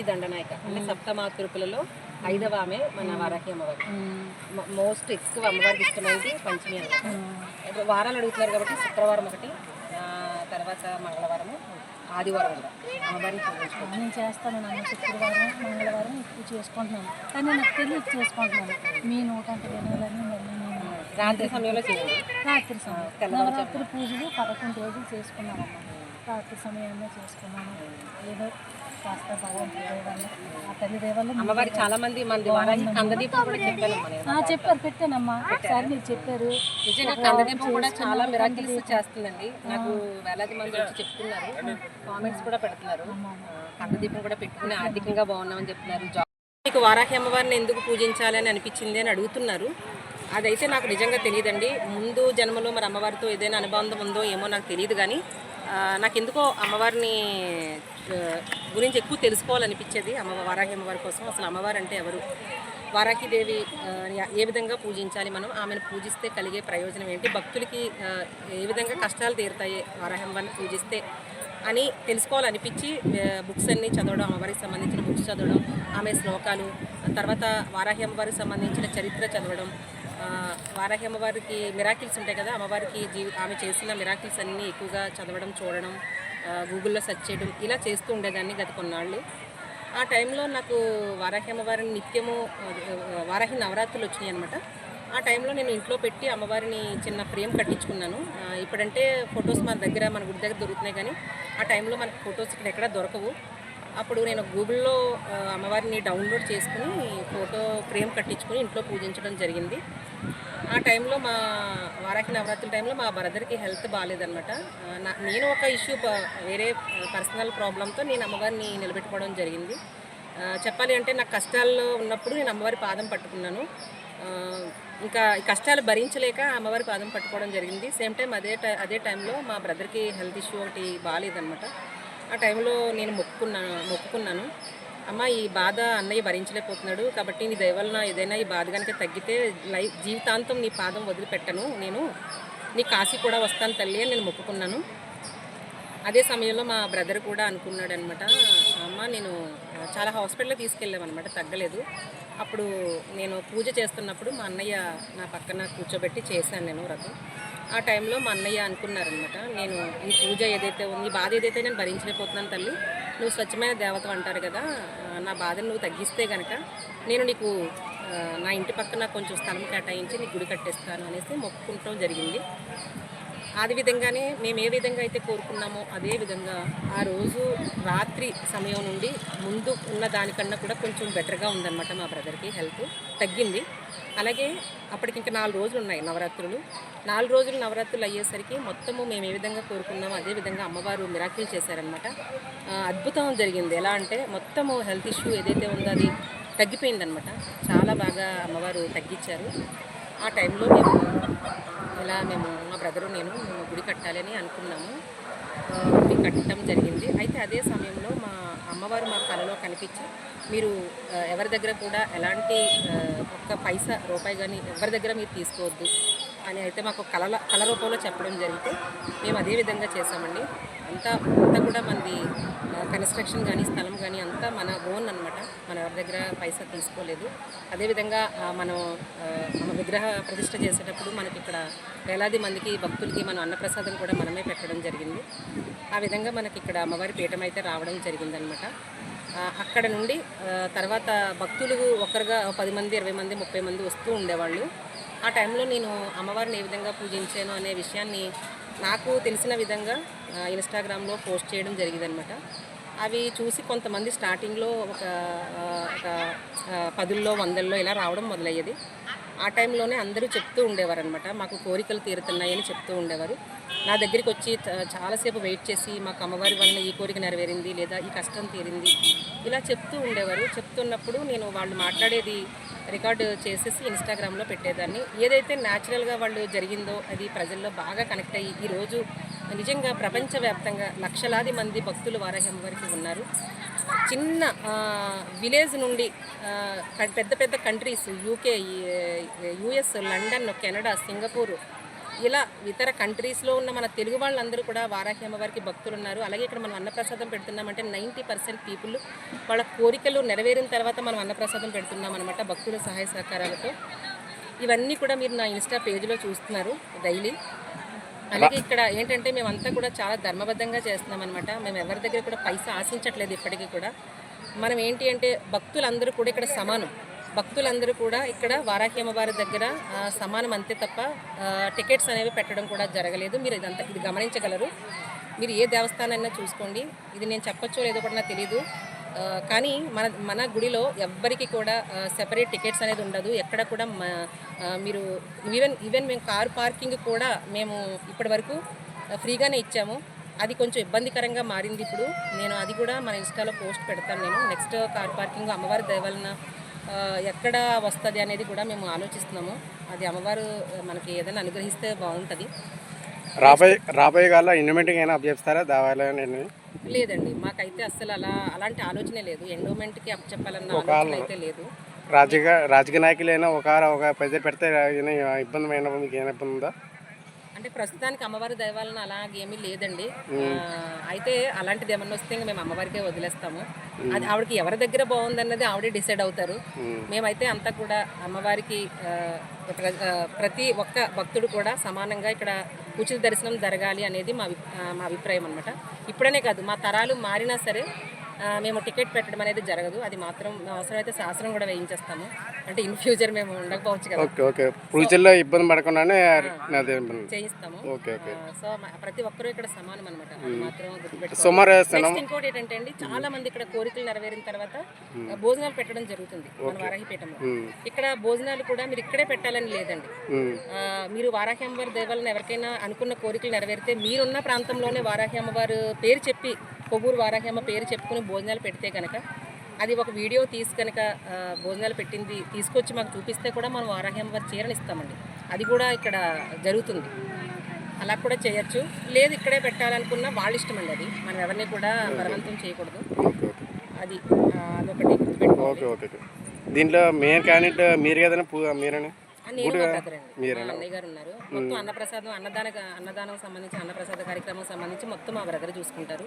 దండనాయక అంటే సప్తమాతృపులలో 5వ ఆమె మన వారాహి అమ్మవారి. మోస్ట్ ఎక్కువ అమ్మవారికి ఇష్టమైంది పంచమి అన్నమాట. వారాలు అడుగుతున్నారు కాబట్టి శుక్రవారం ఒకటి, తర్వాత మంగళవారము, ఆదివారం కూడా అమ్మవారిని పూజించుకుంటాం. నేను చేస్తాను నన్ను శుక్రవారం మంగళవారం ఎక్కువ చేసుకుంటున్నాను, కానీ నాకు తెలియదు చేసుకుంటున్నాను. మీ నోటంత వినాలని నేను రాత్రి సమయంలో చేయండి. రాత్రి సమయం నవరాత్రి పూజలు 11 రోజులు చేసుకున్నానమ్మా. రాత్రి సమయంలో చేసుకున్నాను. ఏదో కాస్త భగవంతుడి ఆ తల్లి దేవల్ల అమ్మవారి చాలా మంది కందదీపం కూడా చెప్పారు, పెట్టానమ్మా. ఒకసారి మీరు చెప్పారు. నిజంగా కందదీపం కూడా చాలా మిరాకిల్స్ చేస్తుందండి. నాకు వేలాది మంది వచ్చి చెప్తున్నారు, కామెంట్స్ కూడా పెడుతున్నారు. కందదీపం కూడా పెట్టుకుని ఆర్థికంగా బాగున్నామని చెప్తున్నారు. మీకు వారాహి అమ్మవారిని ఎందుకు పూజించాలి అని అనిపించింది అని అడుగుతున్నారు. అదైతే నాకు నిజంగా తెలియదండి. ముందు జన్మలో మరి అమ్మవారితో ఏదైనా అనుబంధం ఉందో ఏమో నాకు తెలియదు, కానీ నాకు ఎందుకో అమ్మవారిని గురించి ఎక్కువ తెలుసుకోవాలనిపించేది. వారాహి అమ్మవారి కోసం. అసలు అమ్మవారు అంటే ఎవరు, వారాహిదేవి ఏ విధంగా పూజించాలి, మనం ఆమెను పూజిస్తే కలిగే ప్రయోజనం ఏంటి, భక్తులకి ఏ విధంగా కష్టాలు తీరుతాయి వారాహి అమ్మవారిని పూజిస్తే అని తెలుసుకోవాలనిపించి బుక్స్ అన్నీ చదవడం, అమ్మవారికి సంబంధించిన బుక్స్ చదవడం, ఆమె శ్లోకాలు, తర్వాత వారాహి అమ్మవారికి సంబంధించిన చరిత్ర చదవడం, వారాహి అమ్మవారికి మిరాకిల్స్ ఉంటాయి కదా, అమ్మవారికి ఆమె చేసిన మిరాకిల్స్ అన్నీ ఎక్కువగా చదవడం, చూడడం, గూగుల్లో సెర్చ్ చేయడం, ఇలా చేస్తూ ఉండేదాన్ని గత కొన్నాళ్ళు. ఆ టైంలో నాకు వారాహి అమ్మవారిని నిత్యము వారాహి నవరాత్రులు వచ్చినాయి అనమాట. ఆ టైంలో నేను ఇంట్లో పెట్టి అమ్మవారిని చిన్న ఫ్రేమ్ కట్టించుకున్నాను. ఇప్పుడంటే ఫొటోస్ మన గుడి దగ్గర దొరుకుతున్నాయి, కానీ ఆ టైంలో మనకు ఫొటోస్ ఇక్కడ ఎక్కడ దొరకవు. అప్పుడు నేను గూగుల్లో అమ్మవారిని డౌన్లోడ్ చేసుకుని ఫోటో ఫ్రేమ్ కట్టించుకొని ఇంట్లో పూజించడం జరిగింది. ఆ టైంలో మా వారాహి నవరాత్రుల టైంలో మా బ్రదర్కి హెల్త్ బాగాలేదనమాట. నేను ఒక ఇష్యూ వేరే పర్సనల్ ప్రాబ్లంతో నేను అమ్మవారిని నిలబెట్టుకోవడం జరిగింది. చెప్పాలి అంటే నాకు కష్టాల్లో ఉన్నప్పుడు నేను అమ్మవారి పాదం పట్టుకున్నాను. ఇంకా ఈ కష్టాలు భరించలేక అమ్మవారి పాదం పట్టుకోవడం జరిగింది. సేమ్ టైం అదే టైంలో మా బ్రదర్కి హెల్త్ ఇష్యూ ఒకటి బాగాలేదనమాట. ఆ టైంలో నేను మొక్కుకున్నాను, అమ్మ ఈ బాధ అన్నయ్య భరించలేకపోతున్నాడు కాబట్టి నీ దయ వలన ఏదైనా ఈ బాధ కనుక తగ్గితే జీవితాంతం నీ పాదం వదిలిపెట్టను, నేను నీ కాశీ కూడా వస్తాను తల్లి అని నేను మొక్కుకున్నాను. అదే సమయంలో మా బ్రదర్ కూడా అనుకున్నాడు అనమాట, అమ్మ నేను చాలా హాస్పిటల్లో తీసుకెళ్ళామన్నమాట, తగ్గలేదు. అప్పుడు నేను పూజ చేస్తున్నప్పుడు మా అన్నయ్య నా పక్కన కూర్చోబెట్టి చేశాను నేను వ్రతం. ఆ టైంలో మా అన్నయ్య అనుకున్నారనమాట, నేను ఈ పూజ ఏదైతే ఉంది, ఈ బాధ ఏదైతే నేను భరించలేకపోతున్నాను తల్లి, నువ్వు స్వచ్ఛమైన దేవత అంటారు కదా, నా బాధను నువ్వు తగ్గిస్తే కనుక నేను నీకు నా ఇంటి పక్కన కొంచెం స్థలం కేటాయించి నీకు గుడి కట్టేస్తాను అనేసి మొక్కుకుంటూ జరిగింది. అదే విధంగానే మేము ఏ విధంగా అయితే కోరుకున్నామో అదే విధంగా ఆ రోజు రాత్రి సమయం నుండి ముందు ఉన్న దానికన్నా కూడా కొంచెం బెటర్గా ఉందన్నమాట. మా బ్రదర్కి హెల్త్ తగ్గింది. అలాగే అప్పటికి ఇంకా 4 రోజులు ఉన్నాయి నవరాత్రులు. 4 రోజులు నవరాత్రులు అయ్యేసరికి మొత్తము మేము ఏ విధంగా కోరుకున్నామో అదే విధంగా అమ్మవారు మిరాకిల్ చేశారనమాట. అద్భుతం జరిగింది. ఎలా అంటే మొత్తము హెల్త్ ఇష్యూ ఏదైతే ఉందో అది తగ్గిపోయిందనమాట. చాలా బాగా అమ్మవారు తగ్గించారు. ఆ టైంలో మేము మా బ్రదరు మేము గుడి కట్టాలని అనుకున్నాము. గుడి కట్టడం జరిగింది. అయితే అదే సమయంలో మా అమ్మవారు మా కళలో కనిపించి, మీరు ఎవరి దగ్గర కూడా ఎలాంటి ఒక్క పైసా రూపాయి కానీ ఎవరి దగ్గర మీరు తీసుకోవద్దు అని అయితే మాకు కళ రూపంలో చెప్పడం జరిగితే మేము అదే విధంగా చేసామండి. అంతా కూడా మనది కన్స్ట్రక్షన్ కానీ స్థలం కానీ అంతా మన ఓన్ అనమాట. మన ఎవరి దగ్గర పైసా తీసుకోలేదు. అదేవిధంగా మనం విగ్రహ ప్రతిష్ఠ చేసేటప్పుడు మనకి ఇక్కడ వేలాది మందికి భక్తులకి మనం అన్నప్రసాదం కూడా మనమే పెట్టడం జరిగింది. ఆ విధంగా మనకి ఇక్కడ అమ్మవారి పీఠం అయితే రావడం జరిగిందనమాట. అక్కడ నుండి తర్వాత భక్తులు ఒకరుగా 10 మంది 20 మంది 30 మంది వస్తూ ఉండేవాళ్ళు. ఆ టైంలో నేను అమ్మవారిని ఏ విధంగా పూజించాను అనే విషయాన్ని నాకు తెలిసిన విధంగా ఇన్స్టాగ్రామ్లో పోస్ట్ చేయడం జరిగిందనమాట. అవి చూసి కొంతమంది స్టార్టింగ్లో ఒక 10లో 100లో ఇలా రావడం మొదలయ్యేది. ఆ టైంలోనే అందరూ చెప్తూ ఉండేవారు అనమాట, మాకు కోరికలు తీరుతున్నాయని చెప్తూ ఉండేవారు. నా దగ్గరికి వచ్చి చాలాసేపు వెయిట్ చేసి మాకు అమ్మవారి వలన ఈ కోరిక నెరవేరింది లేదా ఈ కష్టం తీరింది ఇలా చెప్తూ ఉండేవారు. చెప్తున్నప్పుడు నేను వాళ్ళు మాట్లాడేది రికార్డు చేసేసి ఇన్స్టాగ్రామ్లో పెట్టేదాన్ని. ఏదైతే న్యాచురల్గా వాళ్ళు జరిగిందో అది ప్రజల్లో బాగా కనెక్ట్ అయ్యి ఈరోజు నిజంగా ప్రపంచవ్యాప్తంగా లక్షలాది మంది భక్తులు వారాహి అమ్మవారికి ఉన్నారు. చిన్న విలేజ్ నుండి పెద్ద countries, UK, US, London, Canada, Singapore ఇలా ఇతర కంట్రీస్లో ఉన్న మన తెలుగు వాళ్ళందరూ కూడా వారాహి అమ్మవారికి భక్తులు ఉన్నారు. అలాగే ఇక్కడ మనం అన్నప్రసాదం పెడుతున్నామంటే 90% పీపుల్ వాళ్ళ కోరికలు నెరవేరిన తర్వాత మనం అన్నప్రసాదం పెడుతున్నాం అనమాట, భక్తుల సహాయ సహకారాలతో. ఇవన్నీ కూడా మీరు నా ఇన్స్టా పేజ్లో చూస్తున్నారు డైలీ. అలాగే ఇక్కడ ఏంటంటే మేమంతా కూడా చాలా ధర్మబద్ధంగా చేస్తున్నాం అనమాట. మేము ఎవరి దగ్గర కూడా పైసా ఆశించట్లేదు ఇప్పటికీ కూడా. మనం ఏంటి అంటే భక్తులందరూ కూడా ఇక్కడ సమానం. భక్తులందరూ కూడా ఇక్కడ వారాహి అమ్మవారి దగ్గర సమానం అంతే తప్ప టికెట్స్ అనేవి పెట్టడం కూడా జరగలేదు. మీరు ఇది గమనించగలరు. మీరు ఏ దేవస్థానాన్ని చూసుకోండి, ఇది నేను చెప్పచ్చో లేదో కూడా నాకు తెలీదు. కానీ మన గుడిలో ఎవ్వరికి కూడా సెపరేట్ టికెట్స్ అనేది ఉండదు. ఎక్కడ కూడా మీరు ఈవెన్ మేము కార్ పార్కింగ్ కూడా మేము ఇప్పటి వరకు ఫ్రీగానే ఇచ్చాము. అది కొంచెం ఇబ్బందికరంగా మారింది ఇప్పుడు. నేను అది కూడా మన ఇన్స్టాలో పోస్ట్ పెడతాను. నేను నెక్స్ట్ కార్ పార్కింగ్ అమ్మవారి దయ వలన ఎక్కడ వస్తుంది అనేది కూడా మేము ఆలోచిస్తున్నాము. అది అమ్మవారు మనకి ఏదైనా అనుగ్రహిస్తే బాగుంటుంది. రాబోయే కాలంలో ఎండోమెంట్కి అయినా అప్పచెప్తారా దేవాలయాన్ని? లేదండి, మాకైతే అస్సలు అలాంటి ఆలోచనే లేదు. ఎండోమెంట్కి అప్పచెప్పాలన్న ఆలోచన అయితే లేదు. రాజకీయ నాయకులైనా ఒక పెద్ద పెడితే ఇబ్బంది అయినా మీకు ఏమైనా ఇబ్బంది ఉందా? అంటే ప్రస్తుతానికి అమ్మవారి దైవాలను అలాగేమీ లేదండి. అయితే అలాంటిది ఏమన్నా వస్తే మేము అమ్మవారికే వదిలేస్తాము. అది ఆవిడకి ఎవరి దగ్గర బాగుందన్నది ఆవిడే డిసైడ్ అవుతారు. మేమైతే అంతా కూడా అమ్మవారికి ప్రతి ఒక్క భక్తుడు కూడా సమానంగా ఇక్కడ ఉచిత దర్శనం జరగాలి అనేది మా అభిప్రాయం అనమాట. ఇప్పుడనే కాదు, మా తరాలు మారినా సరే మేము టికెట్ పెట్టడం అనేది జరగదు. అది మాత్రం అవసరమైతే శాసనం కూడా వేయించేస్తాము. అంటే ఇన్ ఫ్యూచర్ మేము ఉండకపోవచ్చు కదా. ఓకే ఓకే, ఫ్యూచర్లో ఇబ్బంది పడకుండానే చేయిస్తాము. Okay okay. సో ప్రతి ఒక్కరూ ఇక్కడ సమానం అనమాట. అది మాత్రం గుర్తుపెట్టుకోవాలి. సుమారు ఇంకోటి ఏంటంటే అండి, చాలా మంది ఇక్కడ కోరికలు నెరవేరిన తర్వాత భోజనాలు పెట్టడం జరుగుతుంది మన వారాహిపీఠంలో. ఇక్కడ భోజనాలు కూడా మీరు ఇక్కడే పెట్టాలని లేదండి. మీరు వారాహి అమ్మవారి దేవాలను ఎవరికైనా అనుకున్న కోరికలు నెరవేరితే మీరున్న ప్రాంతంలోనే వారాహి అమ్మవారు పేరు చెప్పి, కొవ్వూరు వారాహి అమ్మ పేరు చెప్పుకుని భోజనాలు పెడితే కనుక, అది ఒక వీడియో తీసి కనుక భోజనాలు పెట్టింది తీసుకొచ్చి మాకు చూపిస్తే కూడా మనం వారాహి అమ్మవారి చీరని ఇస్తామండి. అది కూడా ఇక్కడ జరుగుతుంది. అలా కూడా చేయొచ్చు. లేదు ఇక్కడే పెట్టాలనుకున్నా వాళ్ళ ఇష్టం అండి. అది మనం ఎవరిని కూడా బలవంతం చేయకూడదు. అది అదొకటి గుర్తుపెట్టుకోవాలి. దీంట్లో మెయిన్ క్యాండిడేట్ మీరు కదన్నా, మీరని అన్నయ్య గారు ఉన్నారు. మొత్తం అన్నప్రసాదం అన్నదానం సంబంధించి అన్నప్రసాద కార్యక్రమం సంబంధించి మొత్తం మా బ్రదర్ చూసుకుంటారు.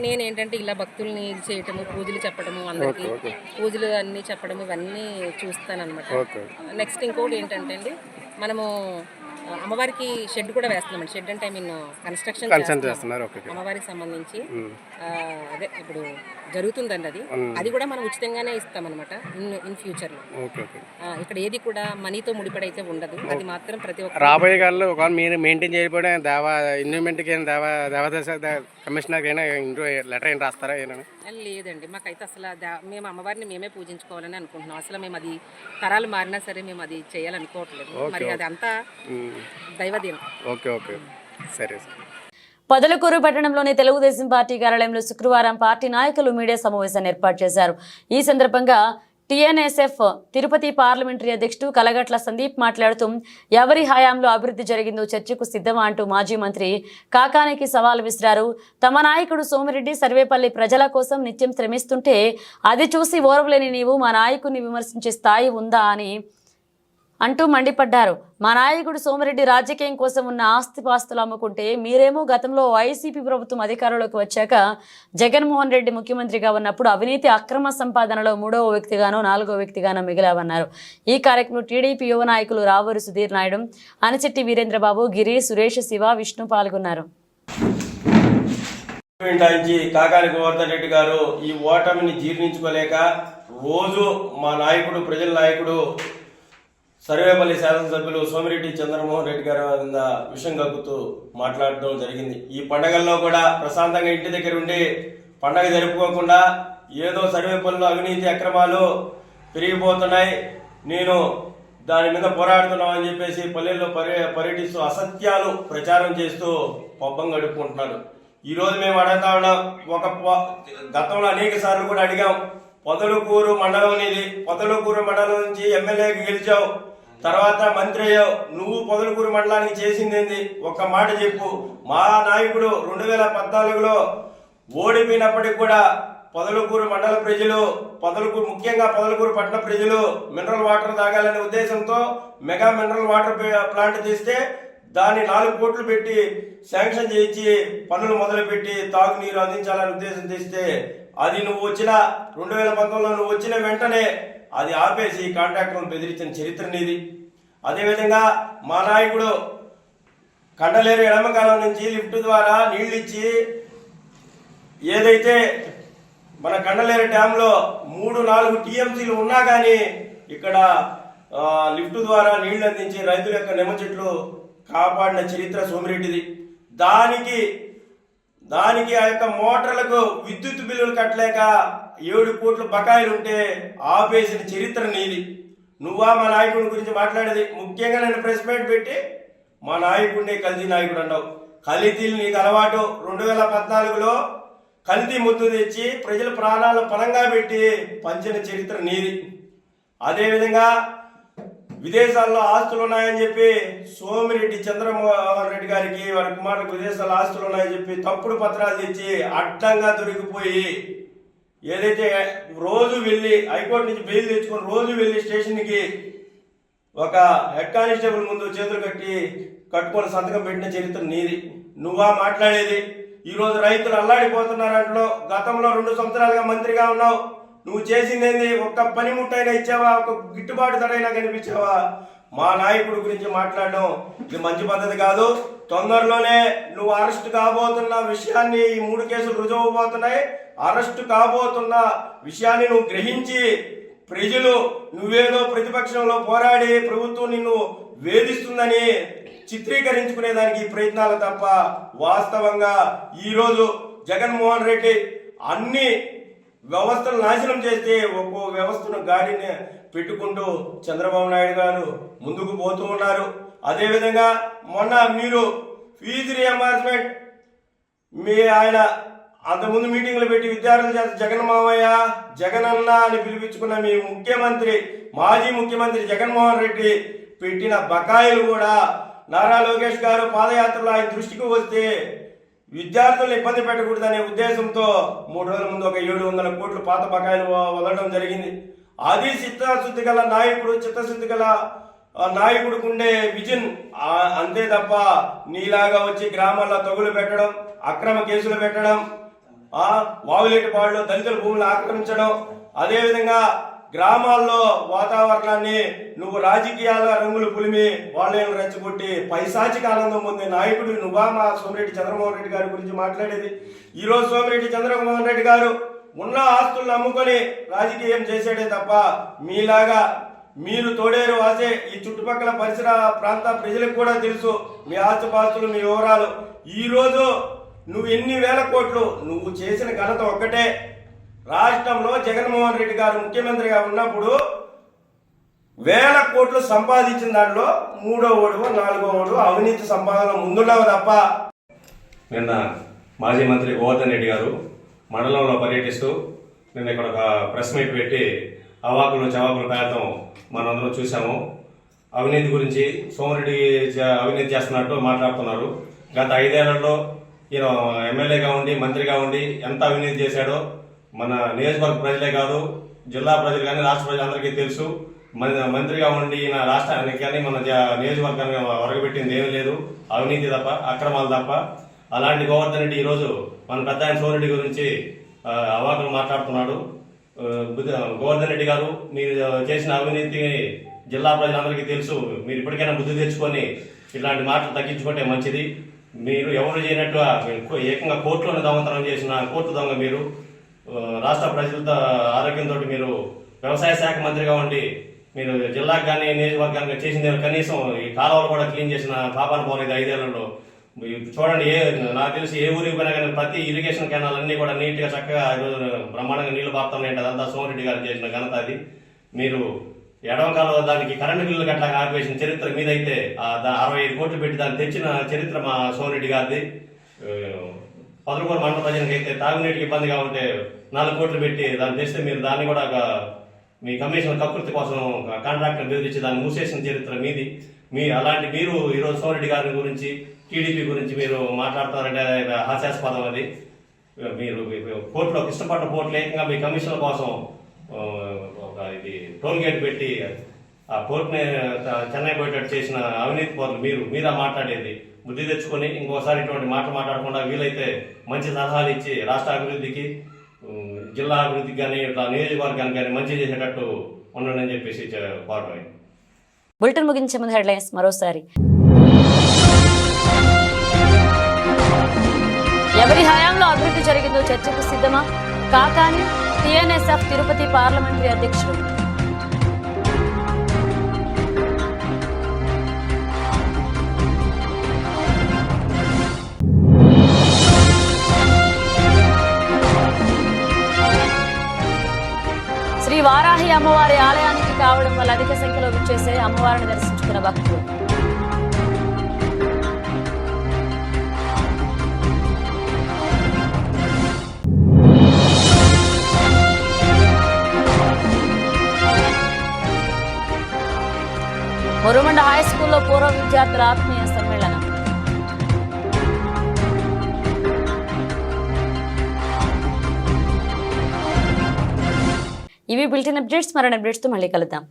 నేనేంటంటే ఇలా భక్తుల్ని చేయటము, పూజలు చెప్పడము, అందరికి పూజలు అన్నీ చెప్పడము, ఇవన్నీ చూస్తానన్నమాట. నెక్స్ట్ ఇంకోటి ఏంటంటే అండి, మనము అమ్మవారికి షెడ్ కూడా వేస్తున్నామండి. షెడ్ అంటే కన్స్ట్రక్షన్ చేస్తున్నారు అమ్మవారికి సంబంధించి. అదే ఇప్పుడు జరుగుతుందండి. అది కూడా మనం ఉచితంగానే ఇస్తామన్నమాట ఇన్ ఫ్యూచర్ లో. ఇక్కడ ఏది కూడా మనీతో ముడిపడి అయితే ఉండదు. అది మాత్రం ప్రతి ఒక్క రాబోయే కాలంలో ఒకవేళ మీరు మెయింటైన్ చేయకపోవడం ఇన్వెస్ట్మెంట్కి దేవాదాస కమిషనర్కి అయినా లెటర్ ఏం రాస్తారా? లేదండి, మాకైతే అసలు మేము అమ్మవారిని మేమే పూజించుకోవాలని అనుకుంటున్నాం. అసలు మేము అది తరాలు మారినా సరే మేము అది చేయాలనుకోవట్లేదు. మరి అది అంతా దైవదీనం. ఓకే ఓకే, సరే సార్. పొదలకూరు పట్టణంలోని తెలుగుదేశం పార్టీ కార్యాలయంలో శుక్రవారం పార్టీ నాయకులు మీడియా సమావేశాన్ని ఏర్పాటు చేశారు. ఈ సందర్భంగా టీఎన్ఎస్ఎఫ్ తిరుపతి పార్లమెంటరీ అధ్యక్షుడు కలగట్ల సందీప్ మాట్లాడుతూ ఎవరి హయాంలో అభివృద్ధి జరిగిందో చర్చకు సిద్ధమా అంటూ మాజీ మంత్రి కాకానికి సవాల్ విసిరారు. తమ నాయకుడు సోమిరెడ్డి సర్వేపల్లి ప్రజల కోసం నిత్యం శ్రమిస్తుంటే అది చూసి ఓర్వలేని నీవు మా నాయకుడిని విమర్శించే స్థాయి ఉందా అని అంటూ మండిపడ్డారు. మా నాయకుడు సోమిరెడ్డి రాజకీయం కోసం ఉన్న ఆస్తిపాస్తులు అమ్ముకుంటే మీరేమో గతంలో వైసీపీ ప్రభుత్వం అధికారంలోకి వచ్చాక జగన్మోహన్ రెడ్డి ముఖ్యమంత్రిగా ఉన్నప్పుడు అవినీతి అక్రమ సంపాదనలో 3వ వ్యక్తిగానో 4వ వ్యక్తిగానో మిగిలావన్నారు. ఈ కార్యక్రమంలో టీడీపీ యువ నాయకులు రావూరి సుధీర్ నాయుడు, అనిచెట్టి వీరేంద్రబాబు, గిరి, సురేష్, శివ, విష్ణు పాల్గొన్నారు. కాకాని గోవర్ధన్ రెడ్డి గారు ఈ ఓటమిని జీర్ణించుకోలేక రోజు మా నాయకుడు, ప్రజల నాయకుడు సర్వేపల్లి శాసనసభ్యులు సోమిరెడ్డి చంద్రమోహన్ రెడ్డి గారు విషయం కక్కుతూ మాట్లాడడం జరిగింది. ఈ పండగల్లో కూడా ప్రశాంతంగా ఇంటి దగ్గర ఉండి పండగ జరుపుకోకుండా ఏదో సర్వేపల్లిలో అవినీతి అక్రమాలు పెరిగిపోతున్నాయి, నేను దాని మీద పోరాడుతున్నామని చెప్పేసి పల్లెల్లో పర్యటిస్తూ అసత్యాలు ప్రచారం చేస్తూ పబ్బం గడుపుకుంటున్నారు. ఈరోజు మేము అడుగుతా ఉన్నాం, గతంలో అనేక సార్లు కూడా అడిగాం. పొదలకూరు మండలం అనేది, పొదలకూరు మండలం నుంచి ఎమ్మెల్యేకి గెలిచావు, తర్వాత మంత్రి అయ్యావు, నువ్వు పొదలకూరు మండలానికి చేసిందేంది ఒక్క మాట చెప్పు. మా నాయకుడు 2014లో ఓడిపోయినప్పటికి కూడా పొదలకూరు మండల ప్రజలు, ముఖ్యంగా పొదలకూరు పట్టణ ప్రజలు మినరల్ వాటర్ తాగాలనే ఉద్దేశంతో మెగా మినరల్ వాటర్ ప్లాంట్ తీస్తే దాన్ని 4 కోట్లు పెట్టి శాంక్షన్ చేయించి పనులు మొదలుపెట్టి తాగునీరు అందించాలనే ఉద్దేశం తీస్తే అది నువ్వు వచ్చిన 2019లో నువ్వు వచ్చిన వెంటనే అది ఆపేసి కాంట్రాక్టర్లను బెదిరించిన చరిత్ర నీది. అదేవిధంగా మా నాయకుడు కండలేరు ఎడమకాలం నుంచి లిఫ్ట్ ద్వారా నీళ్లు ఇచ్చి, ఏదైతే మన కండలేరు డ్యాంలో 3-4 టీఎంసీలు ఉన్నా కానీ ఇక్కడ లిఫ్ట్ ద్వారా నీళ్లు అందించి రైతుల యొక్క నిమ్మ చెట్లు కాపాడిన చరిత్ర సోమిరెడ్డిది. దానికి ఆ యొక్క మోటార్లకు విద్యుత్ బిల్లులు కట్టలేక 7 కోట్ల బకాయిలు ఉంటే ఆపేసిన చరిత్ర నీది. నువ్వా మా నాయకుడి గురించి మాట్లాడేది? ముఖ్యంగా నేను ప్రెస్ మీట్ పెట్టి మా నాయకుడిని కల్తీ నాయకుడు అన్నావు. కల్తీలు నీకు అలవాటు. 2014లో కల్తీ ముద్దు తెచ్చి ప్రజల ప్రాణాలను పణంగా పెట్టి పంచిన చరిత్ర నీది. అదేవిధంగా విదేశాల్లో ఆస్తులు ఉన్నాయని చెప్పి సోమిరెడ్డి చంద్రమోహన్ రెడ్డి గారికి వారి కుమారులకు విదేశాల్లో ఆస్తులు ఉన్నాయని చెప్పి తప్పుడు పత్రాలు తెచ్చి అడ్డంగా దొరికిపోయి, ఏదైతే రోజు వెళ్ళి హైకోర్టు నుంచి బెయిల్ తెచ్చుకొని రోజు వెళ్ళి స్టేషన్కి ఒక హెడ్ కానిస్టేబుల్ ముందు చేతులు కట్టుకొని సంతకం పెట్టిన చరిత్ర నీది. నువ్వా మాట్లాడేది? ఈరోజు రైతులు అల్లాడిపోతున్నారంటలో గతంలో 2 సంవత్సరాలుగా మంత్రిగా ఉన్నావు. నువ్వు చేసిందేంది? ఒక్క పనిముట్టైనా ఇచ్చావా? ఒక గిట్టుబాటు ధరైనా కనిపించావా? మా నాయకుడి గురించి మాట్లాడడం ఇది మంచి పద్ధతి కాదు. తొందరలోనే నువ్వు అరెస్ట్ కాబోతున్న విషయాన్ని ఈ 3 కేసులు రుజువు అవుతున్నాయి. అరెస్టు కాబోతున్న విషయాన్ని నువ్వు గ్రహించి ప్రజలు నువ్వేదో ప్రతిపక్షంలో పోరాడి ప్రభుత్వం నిన్ను వేధిస్తుందని చిత్రీకరించుకునేదానికి ప్రయత్నాలు తప్ప వాస్తవంగా ఈరోజు జగన్మోహన్ రెడ్డి అన్ని వ్యవస్థలు నాశనం చేస్తే ఒక్కో వ్యవస్థను గాడిని పెట్టుకుంటూ చంద్రబాబు నాయుడు గారు ముందుకు పోతూ ఉన్నారు. అదేవిధంగా మొన్న మీరు ఫీజు రియంబర్స్మెంట్ ఆయన అంతకుముందు మీటింగ్లు పెట్టి విద్యార్థుల చేత జగన్ మామయ్య జగనన్న అని పిలిపించుకున్న మీ మాజీ ముఖ్యమంత్రి జగన్మోహన్ రెడ్డి పెట్టిన బకాయిలు కూడా నారా లోకేష్ గారు పాదయాత్రలో ఆయన దృష్టికి వస్తే విద్యార్థులను ఇబ్బంది పెట్టకూడదనే ఉద్దేశంతో 3 రోజుల ముందు ఒక 700 కోట్లు పాత బకాయిలు వదలడం జరిగింది. అది చిత్తశుద్ధి గల నాయకుడికి ఉండే విజన్ అంతే తప్ప నీలాగా వచ్చి గ్రామాల్లో తగులు పెట్టడం, అక్రమ కేసులు పెట్టడం, వావులేటిపాడులో దళితుల భూములు ఆక్రమించడం, అదేవిధంగా గ్రామాల్లో వాతావరణాన్ని నువ్వు రాజకీయాల రంగులు పులిమి వాళ్ళని రెచ్చగొట్టి పైశాచిక ఆనందం పొందే నాయకుడు నువ్వా మా సోమిరెడ్డి చంద్రమోహన్ రెడ్డి గారి గురించి మాట్లాడేది? ఈరోజు సోమిరెడ్డి చంద్రమోహన్ రెడ్డి గారు ఉన్న ఆస్తులను అమ్ముకొని రాజకీయం చేసేదే తప్ప మీలాగా మీరు తోడేరు వాసే ఈ చుట్టుపక్కల పరిసర ప్రాంత ప్రజలకు కూడా తెలుసు మీ ఆస్తుపాస్తులు, మీ వివరాలు. ఈరోజు నువ్వు ఎన్ని వేల కోట్లు నువ్వు చేసిన ఘనత ఒక్కటే. రాష్ట్రంలో జగన్మోహన్ రెడ్డి గారు ముఖ్యమంత్రిగా ఉన్నప్పుడు 1000 కోట్లు సంపాదించిన దాంట్లో 3వ ఓడు 4వ ఓడు అవినీతి సంపాదన ముందున్నావు తప్ప. నిన్న మాజీ మంత్రి గోవర్ధన్ రెడ్డి గారు మండలంలో పర్యటిస్తూ నిన్న ఇక్కడ ఒక ప్రెస్ మీట్ పెట్టి అవాకులు చవాకులు పేదం మనందరం చూసాము. అవినీతి గురించి సోమిరెడ్డి అవినీతి చేస్తున్నట్టు మాట్లాడుతున్నారు. గత 5 ఏళ్లలో ఈయన ఎమ్మెల్యేగా ఉండి మంత్రిగా ఉండి ఎంత అవినీతి చేశాడో మన నియోజకవర్గ ప్రజలే కాదు, జిల్లా ప్రజలు కానీ రాష్ట్ర ప్రజలందరికీ తెలుసు. మంత్రిగా ఉండి ఈయన రాష్ట్రానికి కానీ మన నియోజకవర్గాన్ని ఒరగబెట్టింది ఏమీ లేదు, అవినీతి తప్ప, అక్రమాలు తప్ప. అలాంటి గోవర్ధన్ రెడ్డి ఈరోజు మన పెద్ద ఆయన సోమిరెడ్డి గురించి అవాకులు మాట్లాడుతున్నాడు. గోవర్ధన్ రెడ్డి గారు, మీరు చేసిన అవినీతి జిల్లా ప్రజలందరికీ తెలుసు. మీరు ఇప్పటికైనా బుద్ధి తెచ్చుకొని ఇలాంటి మాటలు తగ్గించుకుంటే మంచిది. మీరు ఎవరు చేయనట్టుగా ఏకంగా కోర్టులోనే దొంగతనం చేసిన కోర్టు దొంగ మీరు. రాష్ట్ర ప్రజలతో ఆరోగ్యంతో మీరు వ్యవసాయ శాఖ మంత్రిగా ఉండి మీరు జిల్లాకు కానీ నియోజకవర్గానికి చేసింది కనీసం ఈ కాలువలు కూడా క్లీన్ చేసిన పాపాలు పోలేదు 5 ఏళ్లలో. చూడండి, నాకు తెలిసి ఏ ఊరికి పోయినా కానీ ప్రతి ఇరిగేషన్ కెనాల్ అన్ని కూడా నీట్గా చక్కగా బ్రహ్మాండంగా నీళ్లు పారుతున్నాయి. అదంతా సోమిరెడ్డి గారు చేసిన ఘనత అది. మీరు ఎడమ కాలువ దానికి కరెంటు బిల్లులు గట్లా ఆపేసిన చరిత్ర మీదైతే 65 కోట్లు పెట్టి దాన్ని తెచ్చిన చరిత్ర మా సోమిరెడ్డి గారిది. పొదలకూరు మండల ప్రజలకు అయితే తాగునీటికి ఇబ్బందిగా ఉంటే 4 కోట్లు పెట్టి దాన్ని తెస్తే మీరు దాన్ని కూడా మీ కమిషన్ కకృతి కోసం కాంట్రాక్టర్ బెదిరించి దాన్ని మూసేసిన చరిత్ర మీది. అలాంటి మీరు ఈరోజు సోమిరెడ్డి గారి గురించి టీడీపీ గురించి మీరు మాట్లాడుతున్నారంటే హాస్యాస్పదం. అది మీరు కోర్టులో ఇష్టపడ్డ కోర్టులు ఏకంగా మీ కమిషన్ల కోసం ఇది టోల్ గేట్ పెట్టి ఆ కోర్టుని చెన్నై పోయేటట్టు చేసిన అవినీతి పౌరులు మీరా మాట్లాడేది. బుద్ధి తెచ్చుకొని ఇంకోసారి ఇటువంటి మాటలు మాట్లాడకుండా వీలైతే మంచి సలహాలు ఇచ్చి రాష్ట్ర అభివృద్ధికి, జిల్లా అభివృద్ధికి కానీ ఇట్లా నియోజకవర్గానికి కానీ మంచి చేసేటట్టు ఉండండి అని చెప్పేసి కోరడం. బులెటిన్ ముగించే ముందు హెడ్లైన్స్ మరోసారి. ఎవరి హయాంలో అభివృద్ధి జరిగిందో చర్చకు సిద్ధమా? కాకాని టీఎన్ఎస్ఎఫ్ తిరుపతి పార్లమెంటరీ అధ్యక్షుడు. శ్రీ వారాహి అమ్మవారి ఆలయానికి కావడం వల్ల అధిక సంఖ్యలో విచ్చేసే అమ్మవారిని దర్శించుకున్న భక్తులు. మురుమండ హై స్కూల్లో పూర్వ విద్యార్థుల ఆత్మీయ సమ్మేళనం. ఇవి బులెటిన్ అప్డేట్స్. మరిన్ని అప్డేట్స్తో మళ్ళీ కలుద్దాం.